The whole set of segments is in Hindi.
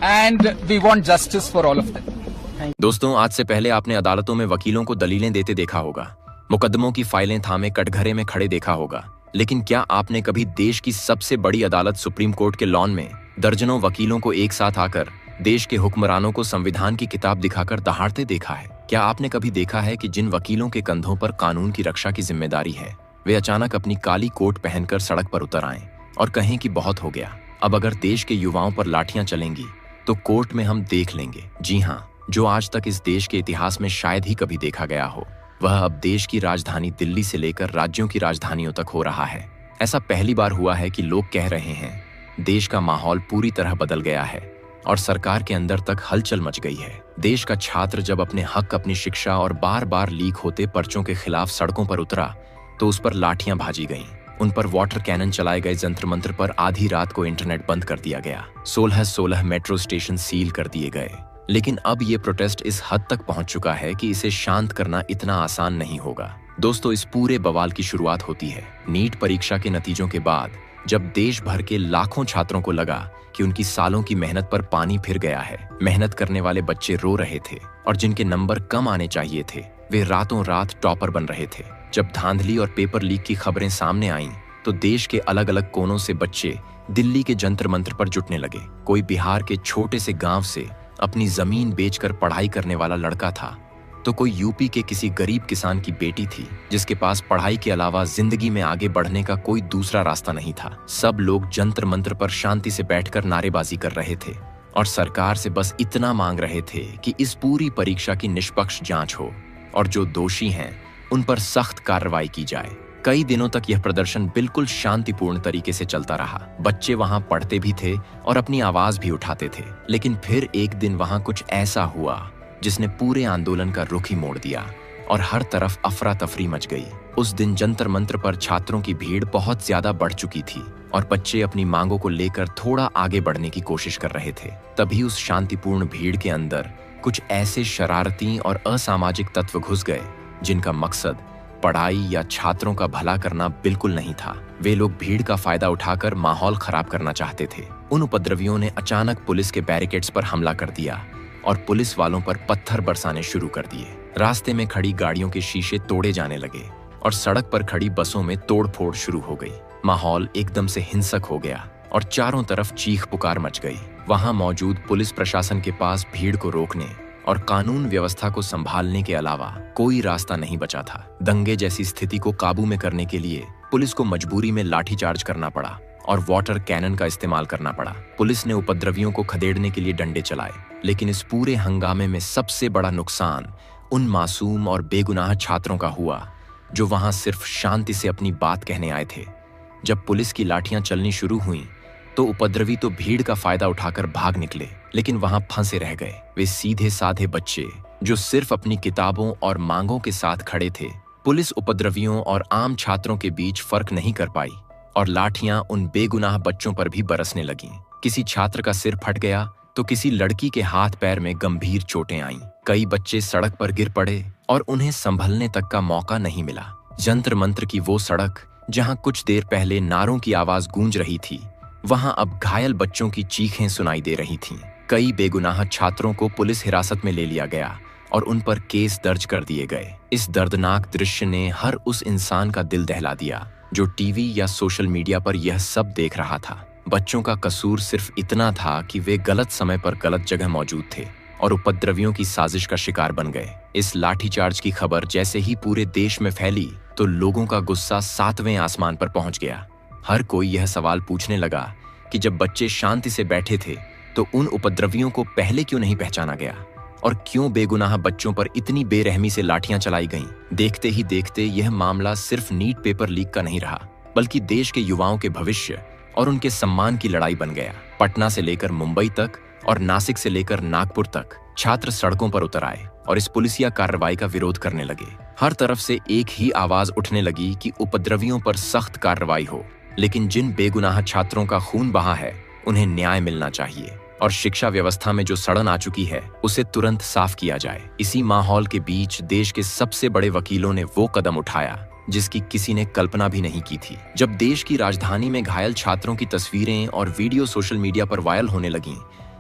and we want justice for all of them. दोस्तों, आज से पहले आपने अदालतों में वकीलों को दलीलें देते देखा होगा, मुकदमों की फाइलें थामे कटघरे में खड़े देखा होगा, लेकिन क्या आपने कभी देश की सबसे बड़ी अदालत सुप्रीम कोर्ट के लॉन में दर्जनों वकीलों को एक साथ आकर देश के हुक्मरानों को संविधान की किताब दिखाकर दहाड़ते देखा है? क्या आपने कभी देखा है कि जिन वकीलों के कंधों पर कानून की रक्षा की जिम्मेदारी है, वे अचानक अपनी काली कोट पहनकर सड़क पर उतर आएं और कहें कि बहुत हो गया, अब अगर देश के युवाओं पर लाठियां चलेंगी तो कोर्ट में हम देख लेंगे। जी हाँ, जो आज तक इस देश के इतिहास में शायद ही कभी देखा गया हो, वह अब देश की राजधानी दिल्ली से लेकर राज्यों की राजधानियों तक हो रहा है। ऐसा पहली बार हुआ है कि लोग कह रहे हैं देश का माहौल पूरी तरह बदल गया है और सरकार के अंदर तक हलचल मच गई है। देश का छात्र जब अपने हक, अपनी शिक्षा और बार बार लीक होते पर्चों के खिलाफ सड़कों पर उतरा तो उस पर लाठियां भाजी गईं, उन पर वाटर कैनन चलाए गए, जंतर मंतर पर आधी रात को इंटरनेट बंद कर दिया गया, 16 मेट्रो स्टेशन सील कर दिए गए। लेकिन अब ये प्रोटेस्ट इस हद तक पहुंच चुका है कि इसे शांत करना इतना आसान नहीं होगा। दोस्तों, इस पूरे बवाल की शुरुआत होती है नीट परीक्षा के नतीजों के बाद, जब देश भर के लाखों छात्रों को लगा कि उनकी सालों की मेहनत पर पानी फिर गया है। मेहनत करने वाले बच्चे रो रहे थे और जिनके नंबर कम आने चाहिए थे, वे रातों रात टॉपर बन रहे थे। जब धांधली और पेपर लीक की खबरें सामने आईं, तो देश के अलग अलग कोनों से बच्चे दिल्ली के जंतर मंतर पर जुटने लगे। कोई बिहार के छोटे से गांव से अपनी जमीन बेचकर पढ़ाई करने वाला लड़का था, तो कोई यूपी के किसी गरीब किसान की बेटी थी जिसके पास पढ़ाई के अलावा जिंदगी में आगे बढ़ने का कोई दूसरा रास्ता नहीं था। सब लोग जंतर मंतर पर शांति से बैठकर नारेबाजी कर रहे थे और सरकार से बस इतना मांग रहे थे कि इस पूरी परीक्षा की निष्पक्ष जांच हो और जो दोषी हैं उन पर सख्त कार्रवाई की जाए। कई दिनों तक यह प्रदर्शन बिल्कुल शांतिपूर्ण तरीके से चलता रहा। बच्चे वहां पढ़ते भी थे और अपनी आवाज भी उठाते थे। लेकिन फिर एक दिन वहां कुछ ऐसा हुआ जिसने पूरे आंदोलन का रुख ही मोड़ दिया और हर तरफ अफरा तफरी मच गई। उस दिन जंतर मंतर पर छात्रों की भीड़ बहुत ज्यादा बढ़ चुकी थी और बच्चे अपनी मांगों को लेकर थोड़ा आगे बढ़ने की कोशिश कर रहे थे। तभी उस शांतिपूर्ण भीड़ के अंदर कुछ ऐसे शरारती और असामाजिक तत्व घुस गए जिनका मकसद पढ़ाई या छात्रों का भला करना बिल्कुल नहीं था। वे लोग भीड़ का फायदा उठाकर माहौल खराब करना चाहते थे। उन उपद्रवियों ने अचानक पुलिस के बैरिकेड्स पर हमला कर दिया और पुलिस वालों पर पत्थर बरसाने शुरू कर दिए। रास्ते में खड़ी गाड़ियों के शीशे तोड़े जाने लगे और सड़क पर खड़ी बसों में तोड़फोड़ शुरू हो गई। माहौल एकदम से हिंसक हो गया और चारों तरफ चीख पुकार मच गई। वहां मौजूद पुलिस प्रशासन के पास भीड़ को रोकने और कानून व्यवस्था को संभालने के अलावा कोई रास्ता नहीं बचा था। दंगे जैसी स्थिति को काबू में करने के लिए पुलिस को मजबूरी में लाठीचार्ज करना पड़ा और वाटर कैनन का इस्तेमाल करना पड़ा। पुलिस ने उपद्रवियों को खदेड़ने के लिए डंडे चलाए, लेकिन इस पूरे हंगामे में सबसे बड़ा नुकसान उन मासूम और बेगुनाह छात्रों का हुआ जो वहां सिर्फ शांति से अपनी बात कहने आए थे। जब पुलिस की लाठियां चलनी शुरू हुई तो उपद्रवी तो भीड़ का फायदा उठाकर भाग निकले, लेकिन वहां फंसे रह गए वे सीधे साधे बच्चे जो सिर्फ अपनी किताबों और मांगों के साथ खड़े थे। पुलिस उपद्रवियों और आम छात्रों के बीच फर्क नहीं कर पाई और लाठियां उन बेगुनाह बच्चों पर भी बरसने लगीं। किसी छात्र का सिर फट गया तो किसी लड़की के हाथ पैर में गंभीर चोटें आईं। कई बच्चे सड़क पर गिर पड़े और उन्हें संभलने तक का मौका नहीं मिला। जंतर मंतर की वो सड़क जहां कुछ देर पहले नारों की आवाज गूंज रही थी, वहां अब घायल बच्चों की चीखें सुनाई दे रही थीं। कई बेगुनाह छात्रों को पुलिस हिरासत में ले लिया गया और उन पर केस दर्ज कर दिए गए। इस दर्दनाक दृश्य ने हर उस इंसान का दिल दहला दिया जो टीवी या सोशल मीडिया पर यह सब देख रहा था। बच्चों का कसूर सिर्फ इतना था कि वे गलत समय पर गलत जगह मौजूद थे और उपद्रवियों की साजिश का शिकार बन गए। इस लाठीचार्ज की खबर जैसे ही पूरे देश में फैली तो लोगों का गुस्सा 7वें आसमान पर पहुंच गया। हर कोई यह सवाल पूछने लगा कि जब बच्चे शांति से बैठे थे तो उन उपद्रवियों को पहले क्यों नहीं पहचाना गया और क्यों बेगुनाह बच्चों पर इतनी बेरहमी से लाठियां चलाई गईं। देखते ही देखते यह मामला सिर्फ नीट पेपर लीक का नहीं रहा, बल्कि देश के युवाओं के भविष्य और उनके सम्मान की लड़ाई बन गया। पटना से लेकर मुंबई तक और नासिक से लेकर नागपुर तक छात्र सड़कों पर उतर आए और इस पुलिसिया कार्रवाई का विरोध करने लगे। हर तरफ से एक ही आवाज उठने लगी कि उपद्रवियों पर सख्त कार्रवाई हो, लेकिन जिन बेगुनाह छात्रों का खून बहा है उन्हें न्याय मिलना चाहिए और शिक्षा व्यवस्था में जो सड़न आ चुकी है उसे तुरंत साफ किया जाए। इसी माहौल के बीच देश के सबसे बड़े वकीलों ने वो कदम उठाया जिसकी किसी ने कल्पना भी नहीं की थी। जब देश की राजधानी में घायल छात्रों की तस्वीरें और वीडियो सोशल मीडिया पर वायरल होने लगीं,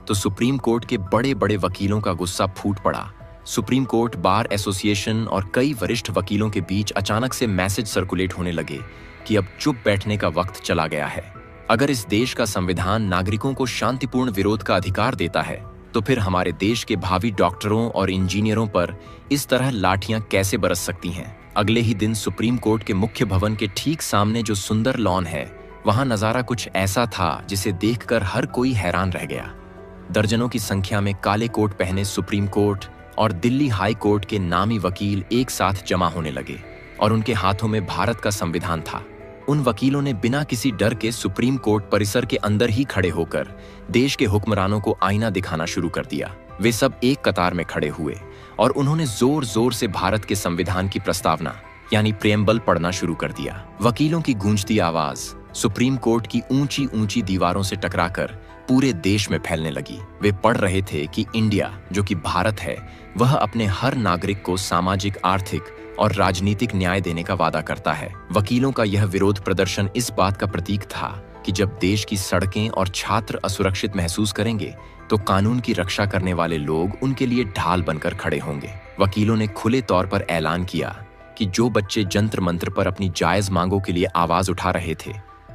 तो सुप्रीम कोर्ट के बड़े बड़े वकीलों का गुस्सा फूट पड़ा। सुप्रीम कोर्ट, बार एसोसिएशन और कई वरिष्ठ वकीलों के बीच अचानक से मैसेज सर्कुलेट होने लगे कि अब चुप बैठने का वक्त चला गया है। अगर इस देश का संविधान नागरिकों को शांतिपूर्ण विरोध का अधिकार देता है, तो फिर हमारे देश के भावी डॉक्टरों और इंजीनियरों पर इस तरह लाठियां कैसे बरस सकती हैं। अगले ही दिन सुप्रीम कोर्ट के मुख्य भवन के ठीक सामने जो सुंदर लॉन है, वहां नजारा कुछ ऐसा था जिसे देखकर हर कोई हैरान रह गया। दर्जनों की संख्या में काले कोट पहने सुप्रीम कोर्ट और दिल्ली हाई कोर्ट के नामी वकील एक साथ जमा होने लगे और उनके हाथों में भारत का संविधान था। उन वकीलों ने बिना किसी डर के सुप्रीम कोर्ट परिसर के अंदर ही खड़े होकर देश के हुक्मरानों को आईना दिखाना शुरू कर दिया। वे सब एक कतार में खड़े हुए और उन्होंने जोर जोर से भारत के संविधान की प्रस्तावना यानी प्रेम्बल पढ़ना शुरू कर दिया। वकीलों की गूंजती आवाज सुप्रीम कोर्ट की ऊंची ऊंची दीवारों से टकराकर पूरे देश में फैलने लगी। वे पढ़ रहे थे कि इंडिया, जो कि भारत है, वह अपने हर नागरिक को सामाजिक, आर्थिक और राजनीतिक न्याय देने का वादा करता है। वकीलों का यह विरोध प्रदर्शन इस बात का प्रतीक था कि जब देश की सड़कें और छात्र असुरक्षित महसूस करेंगे, तो कानून की रक्षा करने वाले लोग उनके लिए ढाल बनकर खड़े होंगे। वकीलों ने खुले तौर पर ऐलान किया कि जो बच्चे जंतर मंत्र पर अपनी जायज मांगों के लिए आवाज उठा रहे थे,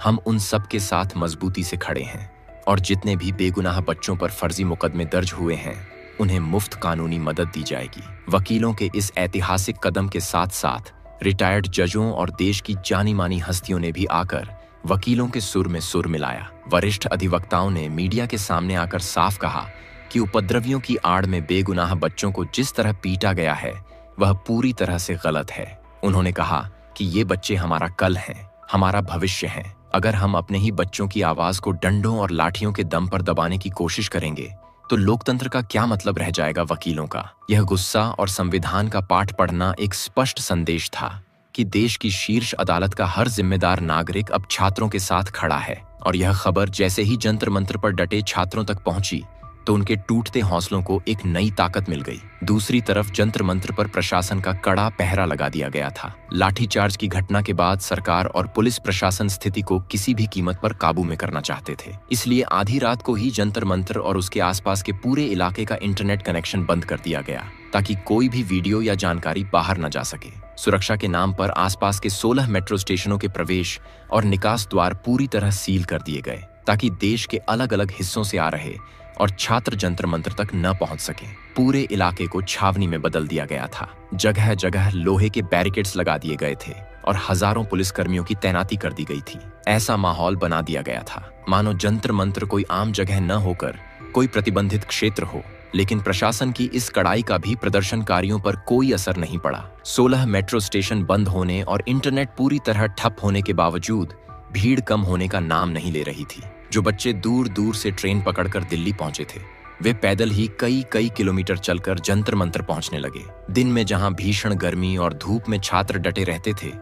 हम उन सब के साथ मजबूती से खड़े हैं और जितने भी बेगुनाह बच्चों पर फर्जी मुकदमे दर्ज हुए हैं, उन्हें मुफ्त कानूनी मदद दी जाएगी। वकीलों के इस ऐतिहासिक कदम के साथ साथ रिटायर्ड जजों और देश की जानी मानी हस्तियों ने भी आकर वकीलों के सुर में सुर मिलाया। वरिष्ठ अधिवक्ताओं ने मीडिया के सामने आकर साफ कहा कि उपद्रवियों की आड़ में बेगुनाह बच्चों को जिस तरह पीटा गया है, वह पूरी तरह से गलत है। उन्होंने कहा कि ये बच्चे हमारा कल हैं, हमारा भविष्य हैं। अगर हम अपने ही बच्चों की आवाज को डंडों और लाठियों के दम पर दबाने की कोशिश करेंगे, तो लोकतंत्र का क्या मतलब रह जाएगा वकीलों का। यह गुस्सा और संविधान का पाठ पढ़ना एक स्पष्ट संदेश था कि देश की शीर्ष अदालत का हर जिम्मेदार नागरिक अब छात्रों के साथ खड़ा है। और यह खबर जैसे ही जंतर मंत्र पर डटे छात्रों तक पहुंची, तो उनके टूटते हौसलों को एक नई ताकत मिल गई। दूसरी तरफ जंतर मंत्र पर प्रशासन का कड़ा पहरा लगा दिया गया था। लाठीचार्ज की घटना के बाद सरकार और पुलिस प्रशासन स्थिति को किसी भी कीमत पर काबू में करना चाहते थे। इसलिए आधी रात को ही जंतर मंत्र और उसके आसपास के पूरे इलाके का इंटरनेट कनेक्शन बंद कर दिया गया, ताकि कोई भी वीडियो या जानकारी बाहर न जा सके। सुरक्षा के नाम पर आसपास के 16 मेट्रो स्टेशनों के प्रवेश और निकास द्वार पूरी तरह सील कर दिए गए, ताकि देश के अलग अलग हिस्सों से आ रहे और छात्र जंतर मंत्र तक न पहुंच सके। पूरे इलाके को छावनी में बदल दिया गया था। जगह जगह लोहे के बैरिकेड्स लगा दिए गए थे और हजारों पुलिसकर्मियों की तैनाती कर दी गई थी। ऐसा माहौल बना दिया गया था मानो जंतर मंत्र कोई आम जगह न होकर कोई प्रतिबंधित क्षेत्र हो। लेकिन प्रशासन की इस कड़ाई का भी प्रदर्शनकारियों पर कोई असर नहीं पड़ा। 16 मेट्रो स्टेशन बंद होने और इंटरनेट पूरी तरह ठप होने के बावजूद भीड़ कम होने का नाम नहीं ले रही थी। जो बच्चे दूर दूर से ट्रेन पकड़कर दिल्ली पहुंचे थे, वे पैदल ही कई किलोमीटर चलकर जंतर मंत्र पहुंचने लगे। दिन में जहां भीषण गर्मी और धूप में छात्र डटे रहते थे,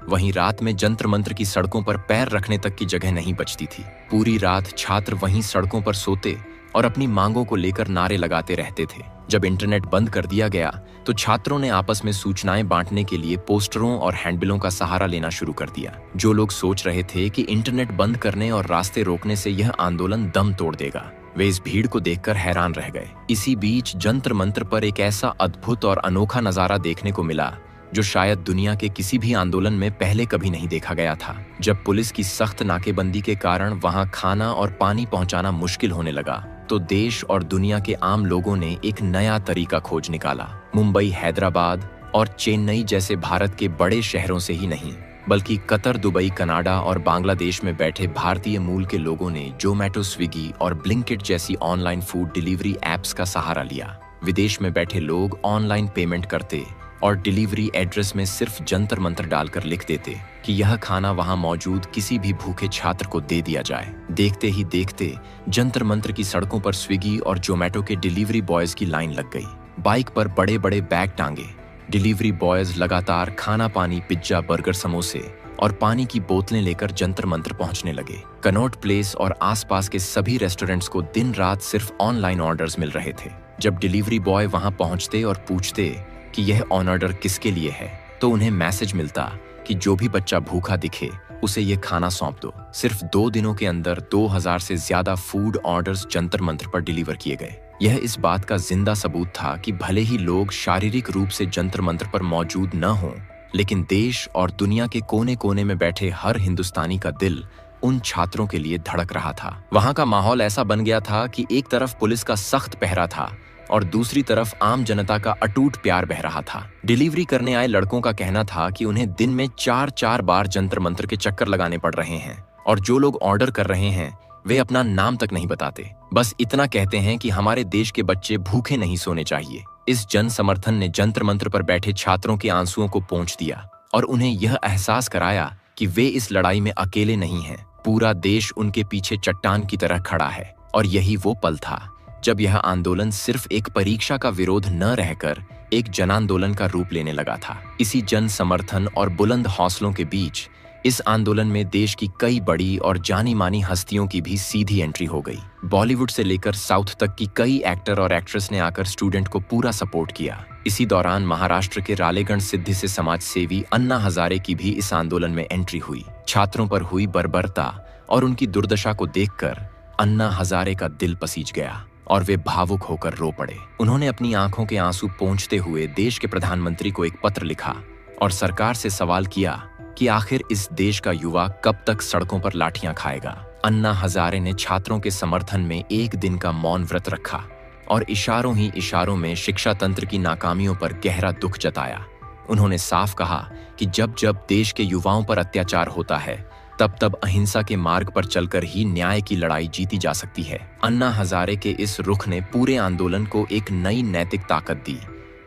वहीं रात में जंतर मंत्र की सड़कों पर पैर रखने तक की जगह नहीं बचती थी। पूरी रात छात्र वहीं सड़कों पर सोते और अपनी मांगों को लेकर नारे लगाते रहते थे। जब इंटरनेट बंद कर दिया गया, तो छात्रों ने आपस में सूचनाएं बांटने के लिए पोस्टरों और हैंडबिलों का सहारा लेना शुरू कर दिया। जो लोग सोच रहे थे कि इंटरनेट बंद करने और रास्ते रोकने से यह आंदोलन दम तोड़ देगा, वे इस भीड़ को देखकर हैरान रह गए। इसी बीच जंतर मंत्र पर एक ऐसा अद्भुत और अनोखा नजारा देखने को मिला जो शायद दुनिया के किसी भी आंदोलन में पहले कभी नहीं देखा गया था। जब पुलिस की सख्त नाकेबंदी के कारण वहां खाना और पानी पहुंचाना मुश्किल होने लगा, तो देश और दुनिया के आम लोगों ने एक नया तरीका खोज निकाला। मुंबई, हैदराबाद और चेन्नई जैसे भारत के बड़े शहरों से ही नहीं, बल्कि कतर, दुबई, कनाडा और बांग्लादेश में बैठे भारतीय मूल के लोगों ने जोमैटो, स्विगी और ब्लिंकिट जैसी ऑनलाइन फूड डिलीवरी ऐप्स का सहारा लिया। विदेश में बैठे लोग ऑनलाइन पेमेंट करते और डिलीवरी एड्रेस में सिर्फ जंतर मंत्र डालकर लिख देते कि यह खाना वहां मौजूद किसी भी भूखे छात्र को दे दिया जाए। देखते ही देखते जंतर मंत्र की सड़कों पर स्विगी और जोमैटो के डिलीवरी बॉयज की लाइन लग गई। बाइक पर बड़े बड़े बैग टांगे डिलीवरी बॉयज लगातार खाना, पानी, पिज्जा, बर्गर, समोसे और पानी की बोतलें लेकर जंतर मंत्र पहुंचने लगे। कनॉट प्लेस और आसपास के सभी रेस्टोरेंट्स को दिन रात सिर्फ ऑनलाइन ऑर्डर्स मिल रहे थे। जब डिलीवरी बॉय वहां पहुंचते और पूछते कि यह ऑन ऑर्डर किसके लिए है, तो उन्हें मैसेज मिलता कि जो भी बच्चा भूखा दिखे उसे ये खाना सौंप दो। सिर्फ 2 दिनों के अंदर 2000 से ज्यादा फूड ऑर्डर्स जंतर मंत्र पर डिलीवर किए गए। यह इस बात का जिंदा सबूत था कि भले ही लोग शारीरिक रूप से जंतर मंत्र पर मौजूद न हों, लेकिन देश और दुनिया के कोने कोने में बैठे हर हिंदुस्तानी का दिल उन छात्रों के लिए धड़क रहा था। वहां का माहौल ऐसा बन गया था कि एक तरफ पुलिस का सख्त पहरा था और दूसरी तरफ आम जनता का अटूट प्यार बह रहा था। डिलीवरी करने आए लड़कों का कहना था कि उन्हें दिन में 4-4 बार जंतर मंत्र के चक्कर लगाने पड़ रहे हैं और जो लोग ऑर्डर कर रहे हैं वे अपना नाम तक नहीं बताते, बस इतना कहते हैं कि हमारे देश के बच्चे भूखे नहीं सोने चाहिए। इस जन समर्थन ने जंतर मंत्र पर बैठे छात्रों के आंसुओं को पोंछ दिया और उन्हें यह एहसास कराया कि वे इस लड़ाई में अकेले नहीं हैं। पूरा देश उनके पीछे चट्टान की तरह खड़ा है। और यही वो पल था जब यह आंदोलन सिर्फ एक परीक्षा का विरोध न रहकर एक जन आंदोलन का रूप लेने लगा था। इसी जन समर्थन और बुलंद हौसलों के बीच इस आंदोलन में देश की कई बड़ी और जानी मानी हस्तियों की भी सीधी एंट्री हो गई। बॉलीवुड से लेकर साउथ तक की कई एक्टर और एक्ट्रेस ने आकर स्टूडेंट को पूरा सपोर्ट किया। इसी दौरान महाराष्ट्र के रालेगण सिद्धि से समाज सेवी अन्ना हजारे की भी इस आंदोलन में एंट्री हुई। छात्रों पर हुई बर्बरता और उनकी दुर्दशा को देखकर अन्ना हजारे का दिल पसीज गया और वे भावुक होकर रो पड़े। उन्होंने अपनी आंखों के आंसू पोंछते हुए देश के प्रधानमंत्री को एक पत्र लिखा और सरकार से सवाल किया कि आखिर इस देश का युवा कब तक सड़कों पर लाठियां खाएगा। अन्ना हजारे ने छात्रों के समर्थन में एक दिन का मौन व्रत रखा और इशारों ही इशारों में शिक्षा तंत्र की नाकामियों पर गहरा दुख जताया। उन्होंने साफ कहा कि जब जब देश के युवाओं पर अत्याचार होता है तब तब अहिंसा के मार्ग पर चलकर ही न्याय की लड़ाई जीती जा सकती है। अन्ना हजारे के इस रुख ने पूरे आंदोलन को एक नई नैतिक ताकत दी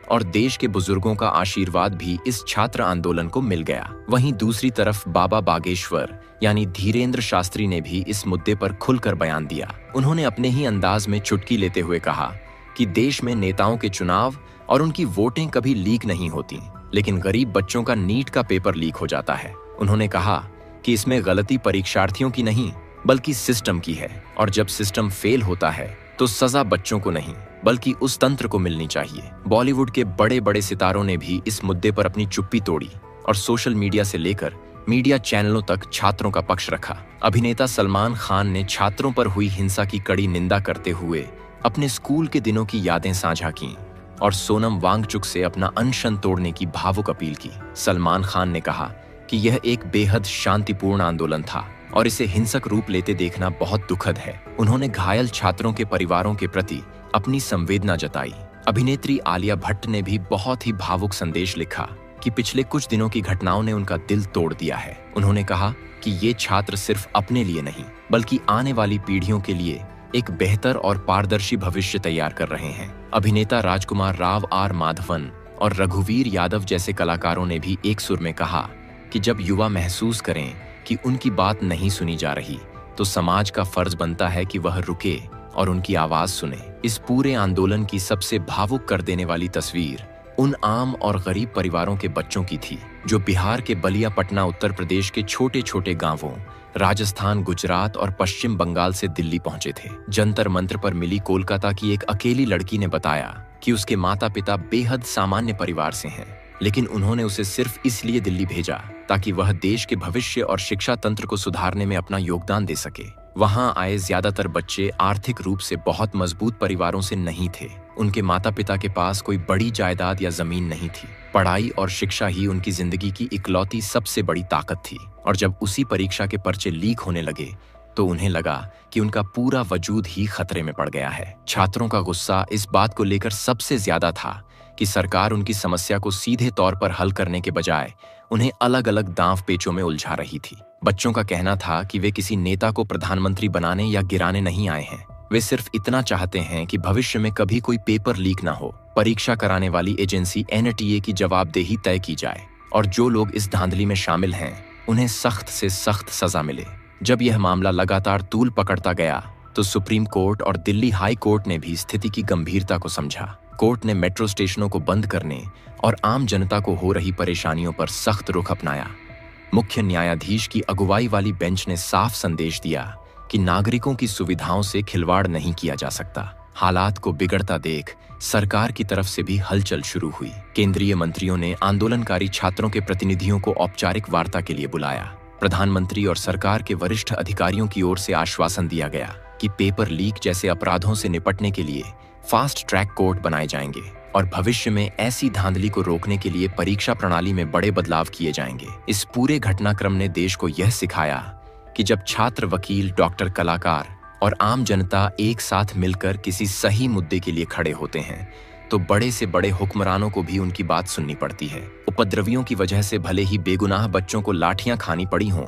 और देश के बुजुर्गों का आशीर्वाद भी इस छात्र आंदोलन को मिल गया। वहीं दूसरी तरफ बाबा बागेश्वर यानी धीरेंद्र शास्त्री ने भी इस मुद्दे पर खुलकर बयान दिया। उन्होंने अपने ही अंदाज में चुटकी लेते हुए कहा कि देश में नेताओं के चुनाव और उनकी वोटें कभी लीक नहीं होती, लेकिन गरीब बच्चों का नीट का पेपर लीक हो जाता है। उन्होंने कहा कि इसमें गलती परीक्षार्थियों की नहीं बल्कि सिस्टम की है और जब सिस्टम फेल होता है तो सजा बच्चों को नहीं बल्कि उस तंत्र को मिलनी चाहिए। बॉलीवुड के बड़े बड़े सितारों ने भी इस मुद्दे पर अपनी चुप्पी तोड़ी और सोशल मीडिया से लेकर मीडिया चैनलों तक छात्रों का पक्ष रखा। अभिनेता सलमान खान ने छात्रों पर हुई हिंसा की कड़ी निंदा करते हुए अपने स्कूल के दिनों की यादें साझा की और सोनम वांगचुक से अपना अनशन तोड़ने की भावुक अपील की। सलमान खान ने कहा कि यह एक बेहद शांतिपूर्ण आंदोलन था और इसे हिंसक रूप लेते देखना बहुत दुखद है। उन्होंने घायल छात्रों के परिवारों के प्रति अपनी संवेदना जताई। अभिनेत्री आलिया भट्ट ने भी बहुत ही भावुक संदेश लिखा कि पिछले कुछ दिनों की घटनाओं ने उनका दिल तोड़ दिया है। उन्होंने कहा कि ये छात्र सिर्फ अपने लिए नहीं बल्कि आने वाली पीढ़ियों के लिए एक बेहतर और पारदर्शी भविष्य तैयार कर रहे हैं। अभिनेता राजकुमार राव आर माधवन और रघुवीर यादव जैसे कलाकारों ने भी एक सुर में कहा कि जब युवा महसूस करें कि उनकी बात नहीं सुनी जा रही तो समाज का फर्ज बनता है कि वह रुके और उनकी आवाज सुने। इस पूरे आंदोलन की सबसे भावुक कर देने वाली तस्वीर उन आम और गरीब परिवारों के बच्चों की थी जो बिहार के बलिया, पटना, उत्तर प्रदेश के छोटे छोटे गांवों, राजस्थान, गुजरात और पश्चिम बंगाल से दिल्ली पहुंचे थे। जंतर मंत्र पर मिली कोलकाता की एक अकेली लड़की ने बताया कि उसके माता पिता बेहद सामान्य परिवार से हैं, लेकिन उन्होंने उसे सिर्फ इसलिए दिल्ली भेजा ताकि वह देश के भविष्य और शिक्षा तंत्र को सुधारने में अपना योगदान दे सके। वहां आए ज्यादातर बच्चे आर्थिक रूप से बहुत मजबूत परिवारों से नहीं थे। उनके माता पिता के पास कोई बड़ी जायदाद या जमीन नहीं थी। पढ़ाई और शिक्षा ही उनकी जिंदगी की इकलौती सबसे बड़ी ताकत थी और जब उसी परीक्षा के पर्चे लीक होने लगे तो उन्हें लगा कि उनका पूरा वजूद ही खतरे में पड़ गया है। छात्रों का गुस्सा इस बात को लेकर सबसे ज्यादा था कि सरकार उनकी समस्या को सीधे तौर पर हल करने के बजाय उन्हें अलग अलग दांव पेचों में उलझा रही थी। बच्चों का कहना था कि वे किसी नेता को प्रधानमंत्री बनाने या गिराने नहीं आए हैं। वे सिर्फ इतना चाहते हैं कि भविष्य में कभी कोई पेपर लीक ना हो, परीक्षा कराने वाली एजेंसी एनटीए की जवाबदेही तय की जाए और जो लोग इस धांधली में शामिल हैं उन्हें सख्त से सख्त सजा मिले। जब यह मामला लगातार तूल पकड़ता गया तो सुप्रीम कोर्ट और दिल्ली हाई कोर्ट ने भी स्थिति की गंभीरता को समझा। कोर्ट ने मेट्रो स्टेशनों को बंद करने और आम जनता को हो रही परेशानियों पर सख्त रुख अपनाया। मुख्य न्यायाधीश की अगुवाई वाली बेंच ने साफ संदेश दिया कि नागरिकों की सुविधाओं से खिलवाड़ नहीं किया जा सकता। हालात को बिगड़ता देख सरकार की तरफ से भी हलचल शुरू हुई। केंद्रीय मंत्रियों ने आंदोलनकारी छात्रों के प्रतिनिधियों को औपचारिक वार्ता के लिए बुलाया। प्रधानमंत्री और सरकार के वरिष्ठ अधिकारियों की ओर से आश्वासन दिया गया कि पेपर लीक जैसे अपराधों से निपटने के लिए फास्ट ट्रैक कोर्ट बनाए जाएंगे और भविष्य में ऐसी धांधली को रोकने के लिए परीक्षा प्रणाली में बड़े बदलाव किए जाएंगे। इस पूरे घटनाक्रम ने देश को यह सिखाया कि जब छात्र, वकील, डॉक्टर, कलाकार और आम जनता एक साथ मिलकर किसी सही मुद्दे के लिए खड़े होते हैं तो बड़े से बड़े हुक्मरानों को भी उनकी बात सुननी पड़ती है। उपद्रवियों की वजह से भले ही बेगुनाह बच्चों को लाठियां खानी पड़ी हों,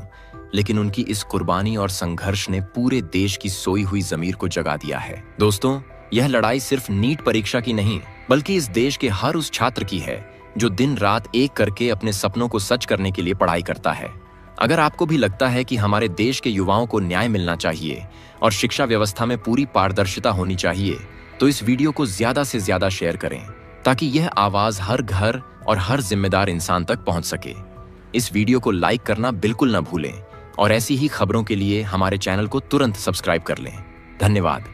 लेकिन उनकी इस कुर्बानी और संघर्ष ने पूरे देश की सोई हुई जमीर को जगा दिया है। दोस्तों, यह लड़ाई सिर्फ नीट परीक्षा की नहीं, बल्कि इस देश के हर उस छात्र की है जो दिन रात एक करके अपने सपनों को सच करने के लिए पढ़ाई करता है। अगर आपको भी लगता है कि हमारे देश के युवाओं को न्याय मिलना चाहिए और शिक्षा व्यवस्था में पूरी पारदर्शिता होनी चाहिए, तो इस वीडियो को ज्यादा से ज्यादा शेयर करें ताकि यह आवाज हर घर और हर जिम्मेदार इंसान तक पहुंच सके। इस वीडियो को लाइक करना बिल्कुल न भूलें और ऐसी ही खबरों के लिए हमारे चैनल को तुरंत सब्सक्राइब कर लें। धन्यवाद।